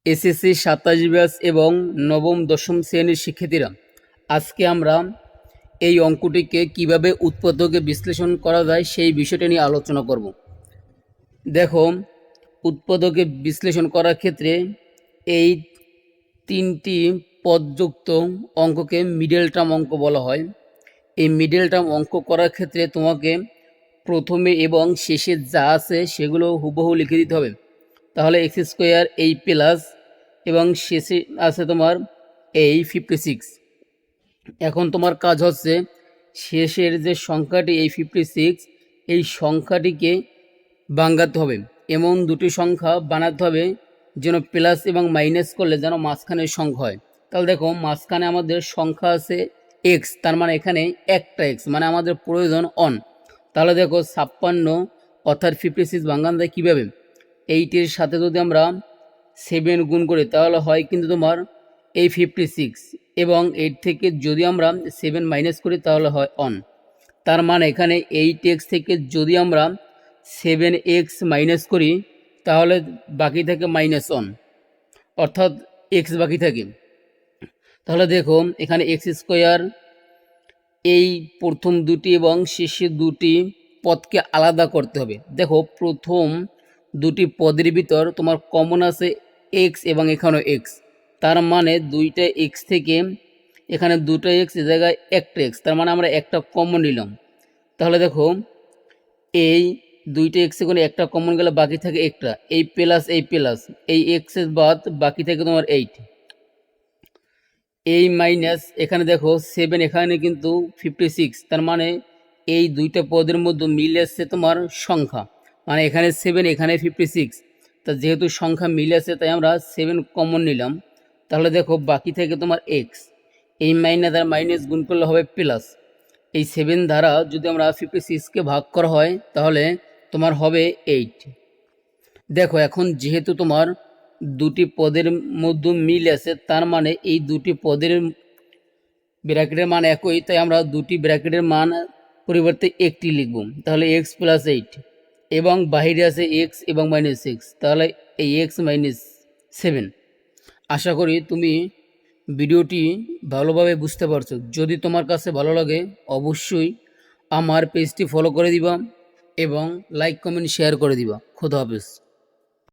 SSC ২৭ batch এবং নবম দশম শ্রেণীর শিক্ষার্থীরা, আজকে আমরা এই অঙ্কটিকে কিভাবে উৎপাদকে বিশ্লেষণ করা যায় সেই বিষয়টা নিয়ে আলোচনা করব। দেখো, উৎপাদকে বিশ্লেষণ করার ক্ষেত্রে এই তিনটি পদযুক্ত অঙ্ককে মিডল টার্ম অঙ্ক বলা হয়। এই মিডল টার্ম অঙ্ক করার ক্ষেত্রে তোমাকে প্রথমে এবং শেষে যা আছে সেগুলো হুবহু লিখে দিতে হবে। তাহলে এক্স স্কোয়ার এই প্লাস এবং শেষে আছে তোমার এই 56। এখন তোমার কাজ হচ্ছে শেষের যে সংখ্যাটি এই 56, এই সংখ্যাটিকে ভাঙাতে হবে, এমন দুটি সংখ্যা বানাতে হবে যেন প্লাস এবং মাইনাস করলে যেন মাঝখানের সংখ্যা হয়। তাহলে দেখো, মাঝখানে আমাদের সংখ্যা আছে এক্স, তার মানে এখানে একটা এক্স, মানে আমাদের প্রয়োজন অন। তাহলে দেখো 56 অর্থাৎ 56 ভাঙানো যায় কীভাবে? 8-এর সাথে যদি আমরা 7 গুণ করি তাহলে হয় কিন্তু তোমার এই 56, এবং 8 থেকে যদি আমরা 7 মাইনাস করি তাহলে হয় অন। তার মানে এখানে 8x থেকে যদি আমরা 7x মাইনাস করি তাহলে বাকি থাকে -1, অর্থাৎ x বাকি থাকে। তাহলে দেখো, এখানে এক্স স্কোয়ার এই প্রথম দুটি এবং শেষের দুটি পদকে আলাদা করতে হবে। দেখো, প্রথম দুটি পদের ভিতর তোমার কমন আছে এক্স এবং এখানেও এক্স, তার মানে দুইটা এক্স থেকে এখানে দুটো এক্স, এ জায়গায় একটা এক্স, তার মানে আমরা একটা কমন নিলাম। তাহলে দেখো, এই দুইটা এক্সে করে একটা কমন গেলে বাকি থাকে একটা, এই প্লাস এই এক্সের বাদ বাকি থাকে তোমার 8, এই মাইনাস এখানে দেখো 7, এখানে কিন্তু 56, তার মানে এই দুইটা পদের মধ্যে মিলে আসছে তোমার সংখ্যা, মানে এখানে 7 এখানে 56, তা যেহেতু সংখ্যা মিলে আছে তাই আমরা 7 কমন নিলাম। তাহলে দেখো বাকি থেকে তোমার এক্স, এই মাইনাস আর মাইনাস গুণ করলে হবে প্লাস। এই 7 দ্বারা যদি আমরা 56কে ভাগ করা হয় তাহলে তোমার হবে 8। দেখো, এখন যেহেতু তোমার দুটি পদের মধ্যে মিল আছে, তার মানে এই দুটি পদের ব্র্যাকেটের মান একই, তাই আমরা দুটি ব্র্যাকেটের মান পরিবর্তে একটি লিখব। তাহলে x প্লাস 8, এবং বাহিরে আছে x এবং -6, তাহলে এই x -7। আশা করি তুমি ভিডিওটি ভালোভাবে বুঝতে পারছো। যদি তোমার কাছে ভালো লাগে অবশ্যই আমার পেজটি ফলো করে দিবা এবং লাইক কমেন্ট শেয়ার করে দিবা। খোদা হাফেজ।